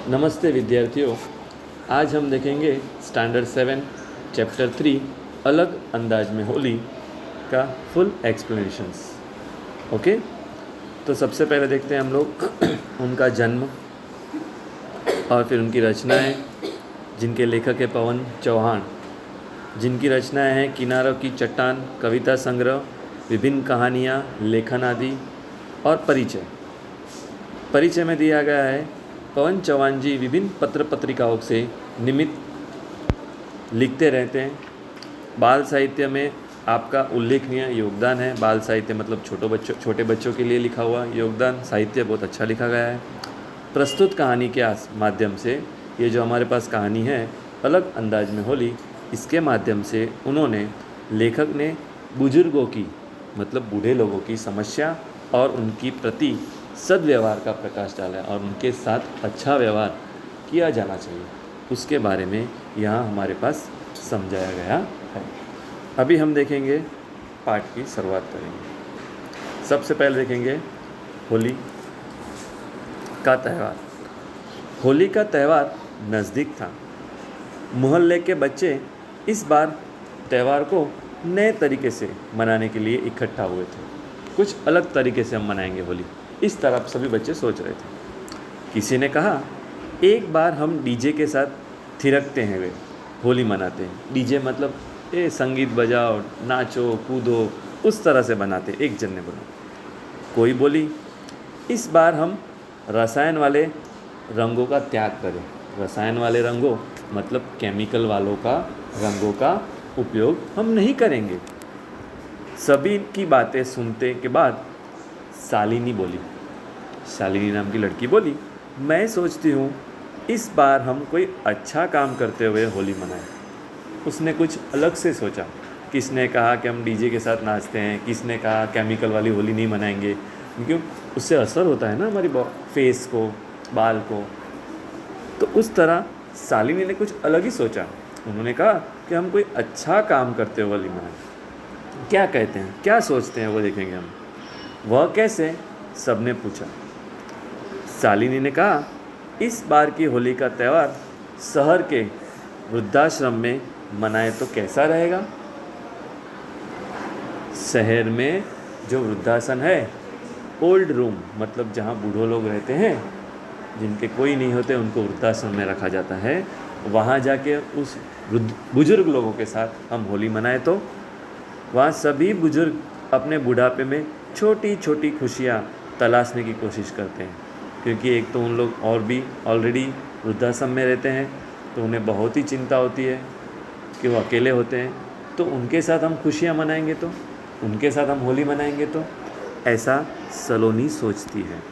नमस्ते विद्यार्थियों, आज हम देखेंगे स्टैंडर्ड 7 चैप्टर 3 अलग अंदाज में होली का फुल एक्सप्लेनेशंस। ओके, तो सबसे पहले देखते हैं हम लोग उनका जन्म और फिर उनकी रचनाएं, जिनके लेखक है पवन चौहान, जिनकी रचनाएं हैं किनारों की चट्टान, कविता संग्रह, विभिन्न कहानियाँ, लेखन आदि। और परिचय में दिया गया है पवन चौहान जी विभिन्न पत्र पत्रिकाओं से नियमित लिखते रहते हैं। बाल साहित्य में आपका उल्लेखनीय योगदान है। बाल साहित्य मतलब छोटे बच्चों के लिए लिखा हुआ योगदान, साहित्य बहुत अच्छा लिखा गया है। प्रस्तुत कहानी के माध्यम से ये जो हमारे पास कहानी है अलग अंदाज में होली, इसके माध्यम से लेखक ने बुजुर्गों की मतलब बूढ़े लोगों की समस्या और उनकी प्रति सद्व्यवहार का प्रकाश डाला है और उनके साथ अच्छा व्यवहार किया जाना चाहिए, उसके बारे में यहाँ हमारे पास समझाया गया है। अभी हम देखेंगे, पाठ की शुरुआत करेंगे। सबसे पहले देखेंगे होली का त्यौहार। होली का त्यौहार नज़दीक था। मोहल्ले के बच्चे इस बार त्यौहार को नए तरीके से मनाने के लिए इकट्ठा हुए थे। कुछ अलग तरीके से हम मनाएंगे होली, इस तरफ सभी बच्चे सोच रहे थे। किसी ने कहा, एक बार हम डीजे के साथ थिरकते हैं वे होली मनाते हैं। डीजे मतलब संगीत बजाओ, नाचो कूदो, उस तरह से बनाते। एक जन ने बोला। कोई बोली, इस बार हम रसायन वाले रंगों का त्याग करें। रसायन वाले रंगों मतलब केमिकल वालों का रंगों का उपयोग हम नहीं करेंगे। सभी की बातें सुनते के बाद शालिनी नाम की लड़की बोली, मैं सोचती हूँ इस बार हम कोई अच्छा काम करते हुए होली मनाएं। उसने कुछ अलग से सोचा। किसने कहा कि हम डीजे के साथ नाचते हैं, किसने कहा केमिकल वाली होली नहीं मनाएंगे क्योंकि उससे असर होता है ना हमारी फेस को, बाल को। तो उस तरह शालिनी ने कुछ अलग ही सोचा। उन्होंने कहा कि हम कोई अच्छा काम करते हुए होली मनाएं। क्या कहते हैं, क्या सोचते हैं, वो देखेंगे हम। वह कैसे? सबने पूछा। शालिनी ने कहा, इस बार की होली का त्यौहार शहर के वृद्धाश्रम में मनाए तो कैसा रहेगा? शहर में जो वृद्धाश्रम है, ओल्ड रूम मतलब जहाँ बूढ़े लोग रहते हैं, जिनके कोई नहीं होते, उनको वृद्धाश्रम में रखा जाता है। वहाँ जाके उस बुजुर्ग लोगों के साथ हम होली मनाए तो वहाँ सभी बुजुर्ग अपने बुढ़ापे में छोटी छोटी खुशियाँ तलाशने की कोशिश करते हैं। क्योंकि एक तो उन लोग और भी ऑलरेडी वृद्धाश्रम में रहते हैं, तो उन्हें बहुत ही चिंता होती है कि वो अकेले होते हैं। तो उनके साथ हम खुशियाँ मनाएंगे, तो उनके साथ हम होली मनाएंगे, तो ऐसा सलोनी सोचती है।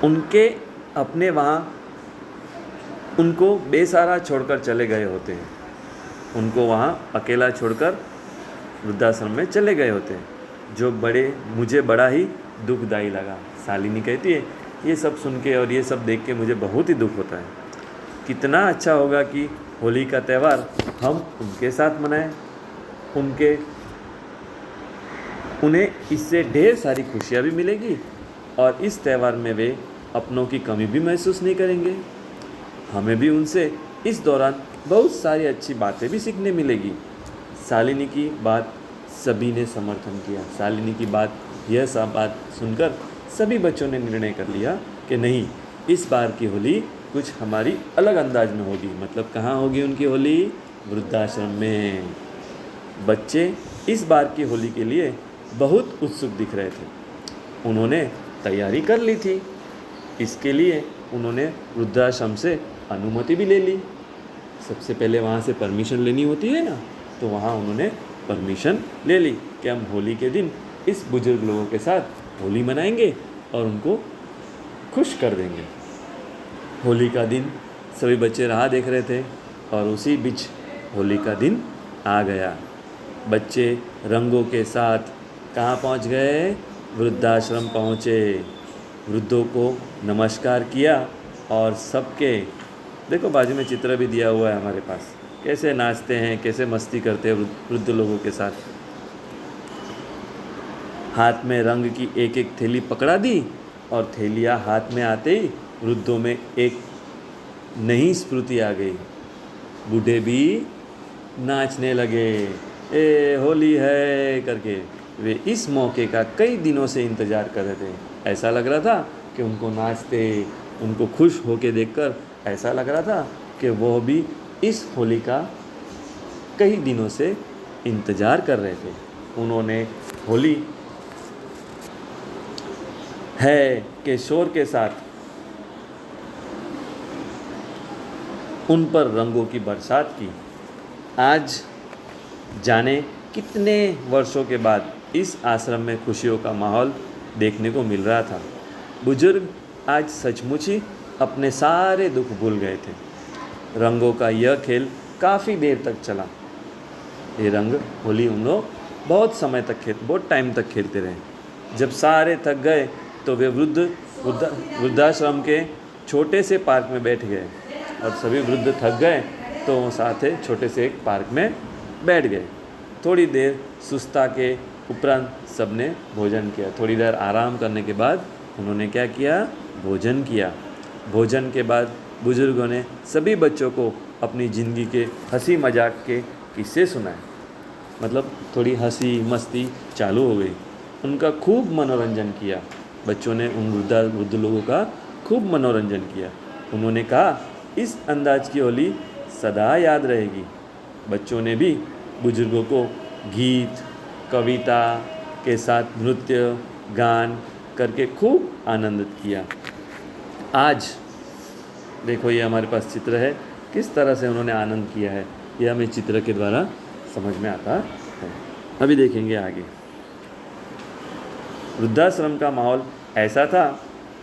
उनके अपने वहाँ उनको बेसहारा छोड़कर चले गए होते हैं। उनको वहाँ अकेला छोड़कर वृद्धाश्रम में चले गए होते हैं, जो मुझे बड़ा ही दुखदायी लगा। शालिनी कहती है, ये सब सुन के और ये सब देख के मुझे बहुत ही दुख होता है। कितना अच्छा होगा कि होली का त्यौहार हम उनके साथ मनाएं। उन्हें इससे ढेर सारी खुशियाँ भी मिलेगी और इस त्यौहार में वे अपनों की कमी भी महसूस नहीं करेंगे। हमें भी उनसे इस दौरान बहुत सारी अच्छी बातें भी सीखने मिलेगी। शालिनी की बात सभी ने समर्थन किया। शालिनी की बात, यह सब बात सुनकर सभी बच्चों ने निर्णय कर लिया कि नहीं, इस बार की होली कुछ हमारी अलग अंदाज में होगी। मतलब कहाँ होगी उनकी होली? वृद्धाश्रम में। बच्चे इस बार की होली के लिए बहुत उत्सुक दिख रहे थे। उन्होंने तैयारी कर ली थी। इसके लिए उन्होंने वृद्धाश्रम से अनुमति भी ले ली। सबसे पहले वहाँ से परमिशन लेनी होती है ना, तो वहाँ उन्होंने परमिशन ले ली कि हम होली के दिन इस बुजुर्ग लोगों के साथ होली मनाएंगे और उनको खुश कर देंगे। होली का दिन सभी बच्चे राह देख रहे थे और उसी बीच होली का दिन आ गया। बच्चे रंगों के साथ कहाँ पहुँच गए? वृद्धाश्रम पहुँचे। वृद्धों को नमस्कार किया और सबके, देखो बाजू में चित्र भी दिया हुआ है हमारे पास, कैसे नाचते हैं, कैसे मस्ती करते हैं वृद्ध लोगों के साथ। हाथ में रंग की एक एक थैली पकड़ा दी और थैलियाँ हाथ में आते ही वृद्धों में एक नई स्फूर्ति आ गई। बूढ़े भी नाचने लगे, ए होली है करके। वे इस मौके का कई दिनों से इंतज़ार कर रहे थे। ऐसा लग रहा था कि उनको नाचते, उनको खुश होके देखकर ऐसा लग रहा था कि वो भी इस होली का कई दिनों से इंतज़ार कर रहे थे। उन्होंने होली है के शोर के साथ उन पर रंगों की बरसात की। आज जाने कितने वर्षों के बाद इस आश्रम में खुशियों का माहौल देखने को मिल रहा था। बुजुर्ग आज सचमुच ही अपने सारे दुख भूल गए थे। रंगों का यह खेल काफ़ी देर तक चला। ये रंग होली उन लोग बहुत टाइम तक खेलते रहे। जब सारे थक गए तो वे वृद्धाश्रम के छोटे से पार्क में बैठ गए और सभी वृद्ध थक गए तो वो साथ ही छोटे से एक पार्क में बैठ गए। थोड़ी देर सुस्ता के उपरांत सबने भोजन किया। थोड़ी देर आराम करने के बाद उन्होंने क्या किया? भोजन किया। भोजन के बाद बुजुर्गों ने सभी बच्चों को अपनी ज़िंदगी के हंसी मजाक के किस्से सुनाए। मतलब थोड़ी हंसी मस्ती चालू हो गई। उनका खूब मनोरंजन किया। बच्चों ने उन वृद्ध लोगों का खूब मनोरंजन किया। उन्होंने कहा इस अंदाज की होली सदा याद रहेगी। बच्चों ने भी बुजुर्गों को गीत कविता के साथ नृत्य गान करके खूब आनंदित किया। आज देखो ये हमारे पास चित्र है, किस तरह से उन्होंने आनंद किया है ये हमें चित्र के द्वारा समझ में आता है। अभी देखेंगे आगे। वृद्धाश्रम का माहौल ऐसा था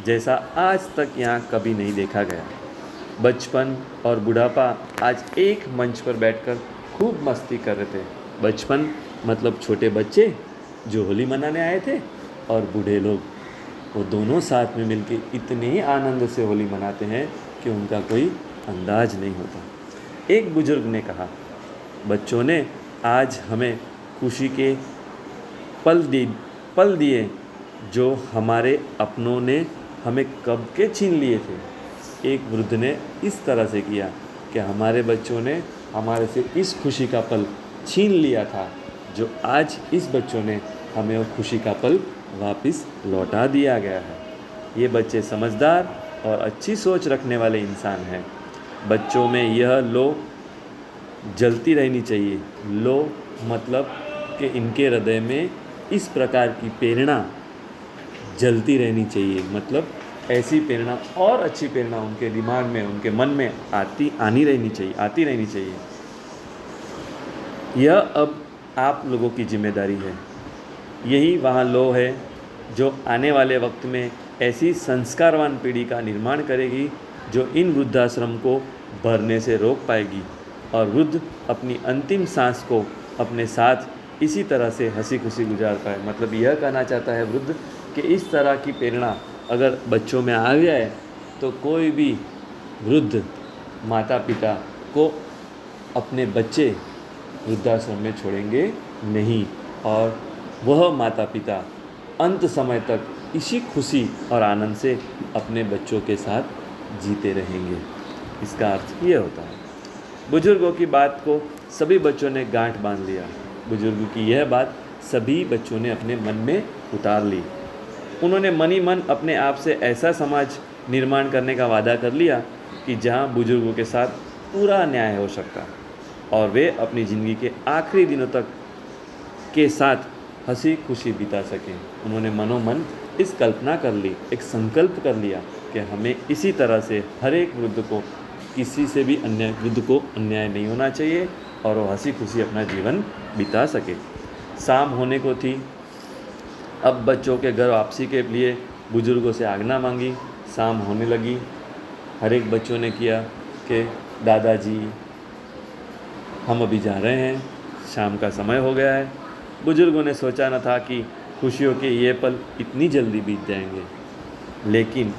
जैसा आज तक यहाँ कभी नहीं देखा गया। बचपन और बुढ़ापा आज एक मंच पर बैठकर खूब मस्ती कर रहे थे। बचपन मतलब छोटे बच्चे जो होली मनाने आए थे और बूढ़े लोग, वो दोनों साथ में मिलकर इतने ही आनंद से होली मनाते हैं कि उनका कोई अंदाज नहीं होता। एक बुजुर्ग ने कहा, बच्चों ने आज हमें खुशी के पल दिए जो हमारे अपनों ने हमें कब के छीन लिए थे। एक वृद्ध ने इस तरह से किया कि हमारे बच्चों ने हमारे से इस खुशी का पल छीन लिया था जो आज इस बच्चों ने हमें वो खुशी का पल वापस लौटा दिया गया है। ये बच्चे समझदार और अच्छी सोच रखने वाले इंसान हैं। बच्चों में यह लो जलती रहनी चाहिए। लो मतलब कि इनके हृदय में इस प्रकार की प्रेरणा जलती रहनी चाहिए। मतलब ऐसी प्रेरणा और अच्छी प्रेरणा उनके दिमाग में, उनके मन में आती रहनी चाहिए। यह अब आप लोगों की जिम्मेदारी है। यही वहाँ लो है जो आने वाले वक्त में ऐसी संस्कारवान पीढ़ी का निर्माण करेगी जो इन वृद्धाश्रम को भरने से रोक पाएगी और वृद्ध अपनी अंतिम सांस को अपने साथ इसी तरह से हंसी खुशी गुजार पाए। मतलब यह कहना चाहता है वृद्ध कि इस तरह की प्रेरणा अगर बच्चों में आ जाए तो कोई भी वृद्ध माता पिता को अपने बच्चे वृद्धाश्रम में छोड़ेंगे नहीं और वह माता पिता अंत समय तक इसी खुशी और आनंद से अपने बच्चों के साथ जीते रहेंगे। इसका अर्थ ये होता है। बुजुर्गों की बात को सभी बच्चों ने गांठ बांध लिया। बुजुर्गों की यह बात सभी बच्चों ने अपने मन में उतार ली। उन्होंने मन ही मन अपने आप से ऐसा समाज निर्माण करने का वादा कर लिया कि जहां बुजुर्गों के साथ पूरा न्याय हो सकता और वे अपनी ज़िंदगी के आखिरी दिनों तक के साथ हंसी खुशी बिता सकें। उन्होंने मनोमन इस कल्पना कर ली, एक संकल्प कर लिया कि हमें इसी तरह से हर एक वृद्ध को किसी से भी अन्याय नहीं होना चाहिए और वो हंसी खुशी अपना जीवन बिता सके। शाम होने को थी। अब बच्चों के घर वापसी के लिए बुजुर्गों से आज्ञा मांगी। शाम होने लगी। हर एक बच्चों ने किया कि दादाजी हम अभी जा रहे हैं, शाम का समय हो गया है। बुजुर्गों ने सोचा न था कि खुशियों के ये पल इतनी जल्दी बीत जाएंगे, लेकिन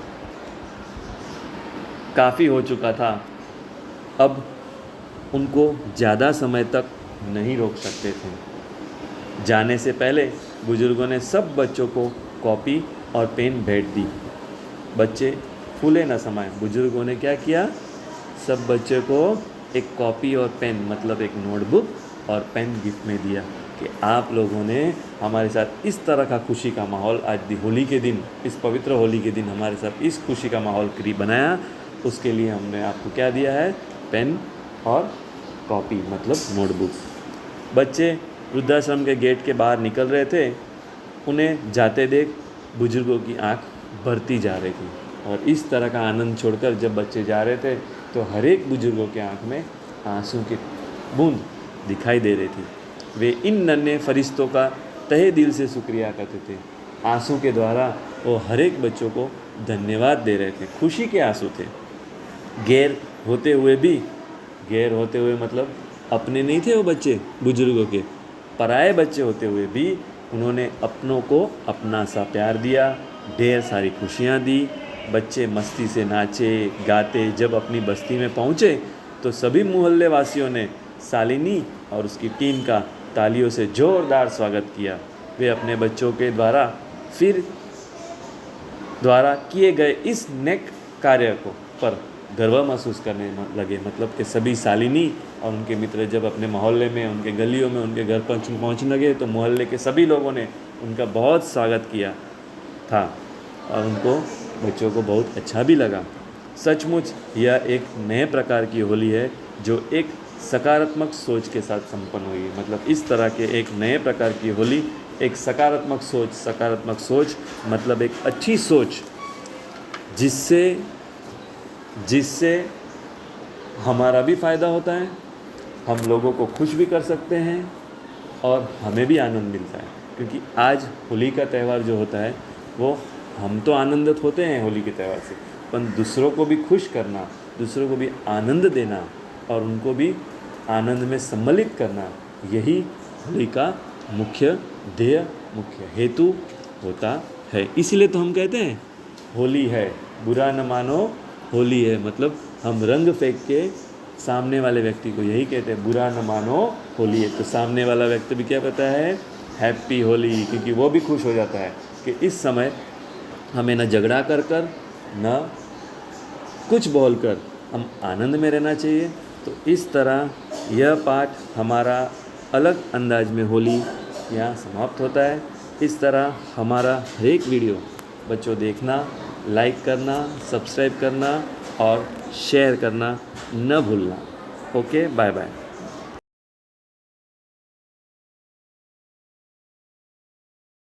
काफ़ी हो चुका था। अब उनको ज़्यादा समय तक नहीं रोक सकते थे। जाने से पहले बुजुर्गों ने सब बच्चों को कॉपी और पेन भेंट दी बच्चे फूले न समाये। बुजुर्गों ने क्या किया, सब बच्चे को एक कॉपी और पेन मतलब एक नोटबुक और पेन गिफ्ट में दिया कि आप लोगों ने हमारे साथ इस तरह का खुशी का माहौल आज होली के दिन, इस पवित्र होली के दिन हमारे साथ इस खुशी का माहौल बनाया, उसके लिए हमने आपको क्या दिया है, पेन और कॉपी मतलब नोटबुक। बच्चे वृद्धाश्रम के गेट के बाहर निकल रहे थे, उन्हें जाते देख बुजुर्गों की आंख भरती जा रही थी और इस तरह का आनंद छोड़कर जब बच्चे जा रहे थे तो हर एक बुजुर्गों के आंख में आंसू की बूंद दिखाई दे रही थी। वे इन नन्हे फरिश्तों का तहे दिल से शुक्रिया करते थे। आंसू के द्वारा वो हर एक बच्चों को धन्यवाद दे रहे थे, खुशी के आंसू थे। गैर होते हुए मतलब अपने नहीं थे वो बच्चे बुजुर्गों के, पराए बच्चे होते हुए भी उन्होंने अपनों को अपना सा प्यार दिया, ढेर सारी खुशियाँ दी। बच्चे मस्ती से नाचे गाते। जब अपनी बस्ती में पहुँचे तो सभी मोहल्ले वासियों ने शालिनी और उसकी टीम का तालियों से ज़ोरदार स्वागत किया। वे अपने बच्चों के द्वारा किए गए इस नेक कार्य को पर गर्व महसूस करने लगे। मतलब कि सभी शालिनी और उनके मित्र जब अपने मोहल्ले में, उनके गलियों में, उनके घर पहुँचने लगे तो मोहल्ले के सभी लोगों ने उनका बहुत स्वागत किया था और उनको बच्चों को बहुत अच्छा भी लगा। सचमुच यह एक नए प्रकार की होली है जो एक सकारात्मक सोच के साथ संपन्न हुई है। मतलब इस तरह के एक नए प्रकार की होली, एक सकारात्मक सोच मतलब एक अच्छी सोच जिससे हमारा भी फ़ायदा होता है, हम लोगों को खुश भी कर सकते हैं और हमें भी आनंद मिलता है। क्योंकि आज होली का त्यौहार जो होता है वो हम तो आनंदित होते हैं होली के त्यौहार से, पर दूसरों को भी खुश करना, दूसरों को भी आनंद देना और उनको भी आनंद में सम्मिलित करना, यही होली का मुख्य ध्येय, मुख्य हेतु होता है। इसीलिए तो हम कहते हैं होली है, बुरा न मानो होली है। मतलब हम रंग फेंक के सामने वाले व्यक्ति को यही कहते हैं, बुरा न मानो होली है। तो सामने वाला व्यक्ति भी क्या कहता है, हैप्पी होली, क्योंकि वो भी खुश हो जाता है कि इस समय हमें न झगड़ा कर न कुछ बोलकर हम आनंद में रहना चाहिए। तो इस तरह यह पाठ हमारा अलग अंदाज में होली यहाँ समाप्त होता है। इस तरह हमारा हर एक वीडियो बच्चों देखना, लाइक करना, सब्सक्राइब करना और शेयर करना न भूलना। Okay, bye bye.